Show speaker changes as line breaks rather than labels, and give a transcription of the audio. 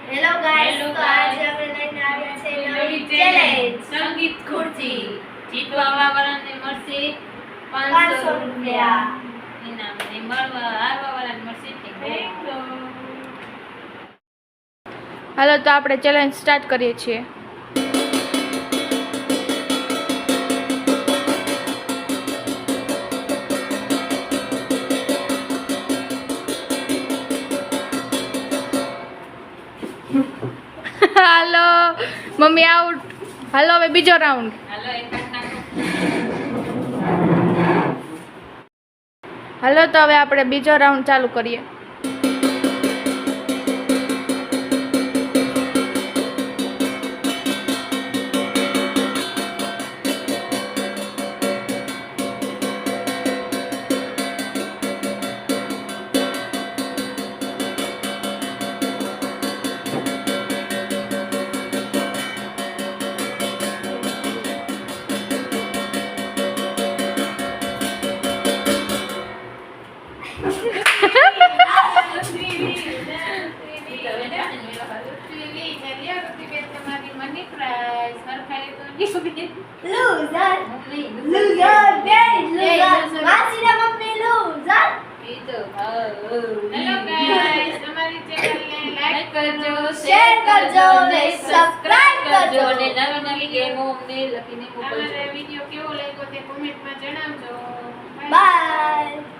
Hello guys, તો આજે આપણે લઈને આવ્યા છે નવી ચેલેન્જ
સંગીત ખુરશી. જીતવા વાળાને મળશે
500 રૂપિયા
ઇનામ અને હારવા વાળાને મળશે ઠેંગો.
હાલો તો આપણે ચેલેન્જ સ્ટાર્ટ કરીએ છીએ. હાલો મમ્મી આઉટ. હાલો હવે બીજો રાઉન્ડ.
હાલો એક હાથ નાખો.
હાલો તો હવે આપણે બીજો રાઉન્ડ ચાલુ કરીએ.
લૂઝર લૂઝર વેરી લૂઝર માસીના મમ્મી લૂઝર.
હેલો ગાઈસ, અમારી ચેનલને લાઈક કરજો,
શેર કરજો ને સબસ્ક્રાઇબ કરજો
અને નવી ગેમો અમને લખીને મોકલજો.
અમારો વિડિયો કેવો લાગ્યો તે કોમેન્ટમાં જણાવજો.
બાય.